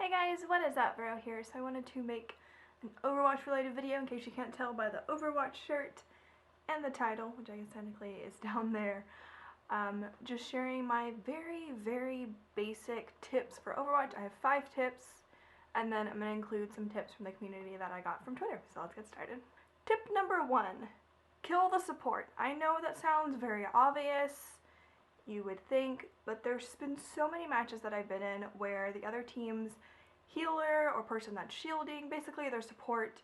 Hey guys, what is up? Vero here. So I wanted to make an Overwatch related video in case you can't tell by the Overwatch shirt and the title, which I guess technically is down there. Just sharing my very basic tips for Overwatch. I have 5 tips, and then I'm going to include some tips from the community that I got from Twitter. So let's get started. Tip number 1, kill the support. I know that sounds very obvious, you would think, but there's been so many matches that I've been in where the other team's healer or person that's shielding, basically their support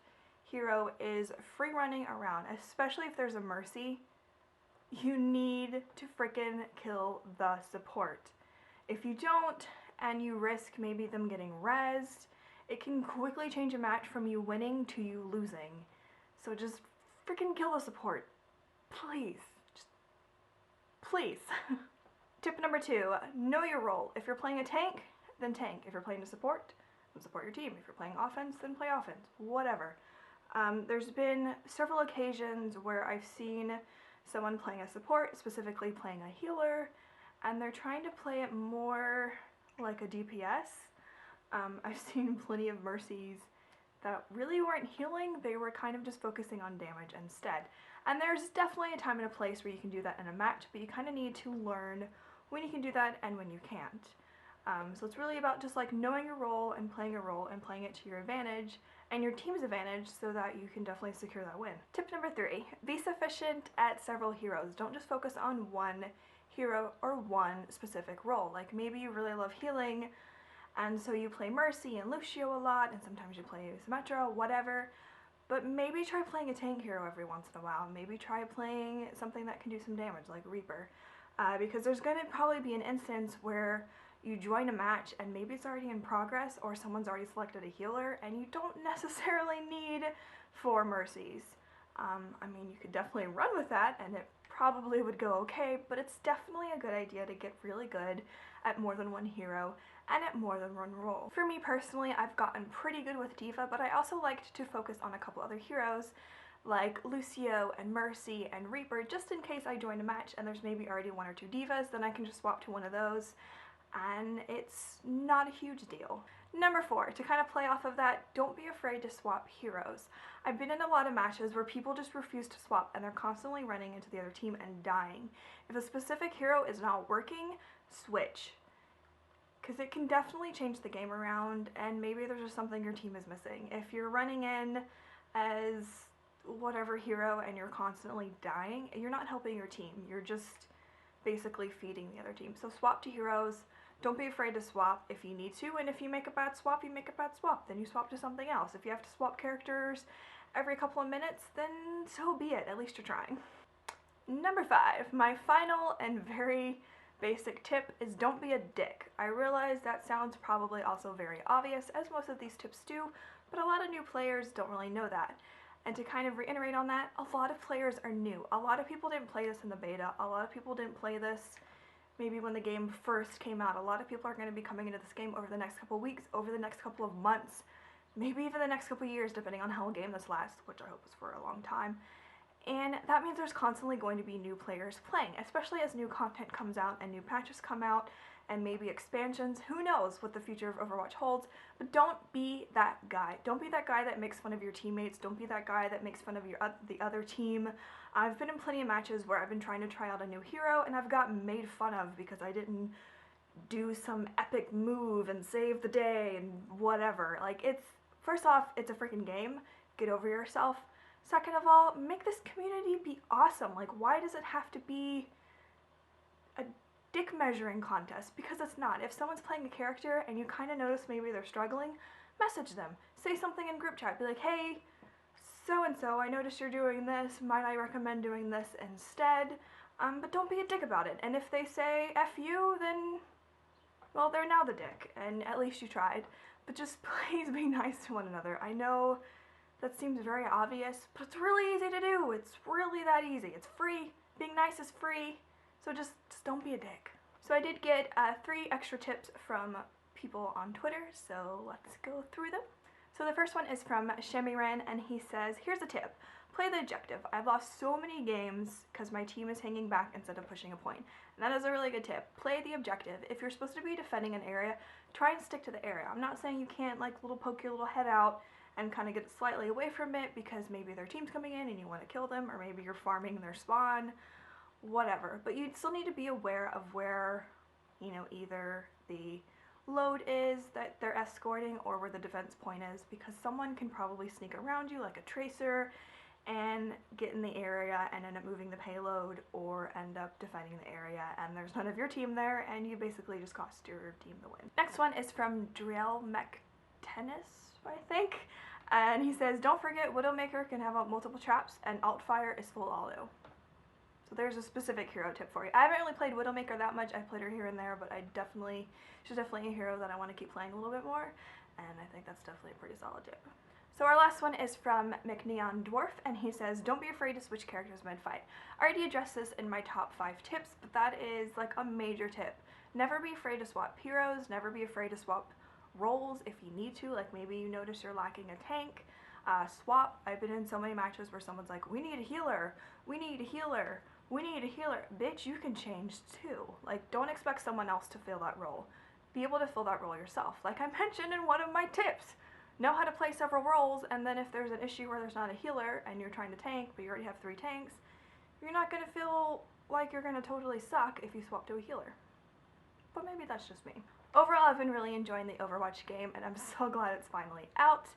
hero, is free running around, especially if there's a Mercy. You need to frickin' kill the support. If you don't, and you risk maybe them getting rezzed, it can quickly change a match from you winning to you losing. So just frickin' kill the support. Please. Just please. Tip number 2, know your role. If you're playing a tank, then tank. If you're playing a support, then support your team. If you're playing offense, then play offense. Whatever. There's been several occasions where I've seen someone playing a support, specifically playing a healer, and they're trying to play it more like a DPS. I've seen plenty of Mercies that really weren't healing, they were kind of just focusing on damage instead. And there's definitely a time and a place where you can do that in a match, but you kind of need to learn when you can do that and when you can't. So it's really about just like knowing your role and playing it to your advantage and your team's advantage so that you can definitely secure that win. Tip number 3, be sufficient at several heroes. Don't just focus on one hero or one specific role. Like maybe you really love healing and so you play Mercy and Lucio a lot, and sometimes you play Symmetra, whatever. But maybe try playing a tank hero every once in a while. Maybe try playing something that can do some damage like Reaper. Because there's going to probably be an instance where you join a match and maybe it's already in progress or someone's already selected a healer and you don't necessarily need 4 Mercies. I mean, you could definitely run with that and it probably would go okay, but it's definitely a good idea to get really good at more than one hero and at more than one role. For me personally, I've gotten pretty good with D.Va, but I also liked to focus on a couple other heroes like Lucio and Mercy and Reaper, just in case I join a match and there's maybe already 1 or 2 divas, then I can just swap to one of those and it's not a huge deal. Number 4, to kind of play off of that, don't be afraid to swap heroes. I've been in a lot of matches where people just refuse to swap and they're constantly running into the other team and dying. If a specific hero is not working, switch. Because it can definitely change the game around and maybe there's just something your team is missing. If you're running in as whatever hero and you're constantly dying, you're not helping your team. You're just basically feeding the other team. So swap to heroes. Don't be afraid to swap if you need to, and if you make a bad swap, you make a bad swap. Then you swap to something else. If you have to swap characters every couple of minutes, then so be it. At least you're trying. Number 5, my final and very basic tip is don't be a dick. I realize that sounds probably also very obvious, as most of these tips do, but a lot of new players don't really know that. And to kind of reiterate on that, a lot of players are new. A lot of people didn't play this in the beta. A lot of people didn't play this maybe when the game first came out. A lot of people are going to be coming into this game over the next couple of weeks, over the next couple of months, maybe even the next couple of years, depending on how a game this lasts, which I hope is for a long time. And that means there's constantly going to be new players playing, especially as new content comes out and new patches come out and maybe expansions. Who knows what the future of Overwatch holds, but don't be that guy. Don't be that guy that makes fun of your teammates. Don't be that guy that makes fun of the other team. I've been in plenty of matches where I've been trying to try out a new hero and I've gotten made fun of because I didn't do some epic move and save the day and whatever. Like, it's, first off, it's a freaking game. Get over yourself. Second of all, make this community be awesome. Like, why does it have to be a dick measuring contest? Because it's not. If someone's playing a character and you kind of notice maybe they're struggling, message them. Say something in group chat. Be like, hey, so-and-so, I noticed you're doing this. Might I recommend doing this instead? But don't be a dick about it. And if they say F you, then, well, they're now the dick. And at least you tried. But just please be nice to one another. I know that seems very obvious, but it's really easy to do. It's really that easy. It's free. Being nice is free. So just don't be a dick. So I did get 3 extra tips from people on Twitter, so let's go through them. So the first one is from Shamiran, and he says, here's a tip. Play the objective. I've lost so many games because my team is hanging back instead of pushing a point. And that is a really good tip. Play the objective. If you're supposed to be defending an area, try and stick to the area. I'm not saying you can't like little poke your little head out and kind of get slightly away from it because maybe their team's coming in and you want to kill them, or maybe you're farming their spawn, whatever. But you still need to be aware of where, you know, either the load is that they're escorting or where the defense point is, because someone can probably sneak around you like a tracer and get in the area and end up moving the payload or end up defending the area and there's none of your team there and you basically just cost your team the win. Next one is from Driel Tennis, I think, and he says, don't forget Widowmaker can have multiple traps and alt fire is full auto. So there's a specific hero tip for you. I haven't really played Widowmaker that much. I've played her here and there, but she's definitely a hero that I want to keep playing a little bit more, and I think that's definitely a pretty solid tip. So our last one is from McNeon Dwarf, and he says, don't be afraid to switch characters mid-fight. I already addressed this in my top 5 tips, but that is like a major tip. Never be afraid to swap heroes, never be afraid to swap roles if you need to, like maybe you notice you're lacking a tank, swap. I've been in so many matches where someone's like, we need a healer, we need a healer, we need a healer. Bitch, you can change too. Like, don't expect someone else to fill that role. Be able to fill that role yourself. Like I mentioned in one of my tips. Know how to play several roles, and then if there's an issue where there's not a healer and you're trying to tank, but you already have 3 tanks, you're not going to feel like you're going to totally suck if you swap to a healer. But maybe that's just me. Overall, I've been really enjoying the Overwatch game, and I'm so glad it's finally out.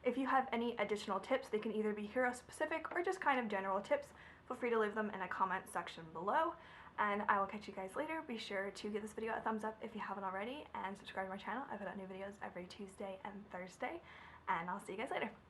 If you have any additional tips, they can either be hero specific or just kind of general tips. Feel free to leave them in a comment section below, and I will catch you guys later. Be sure to give this video a thumbs up if you haven't already, and subscribe to my channel. I put out new videos every Tuesday and Thursday, and I'll see you guys later.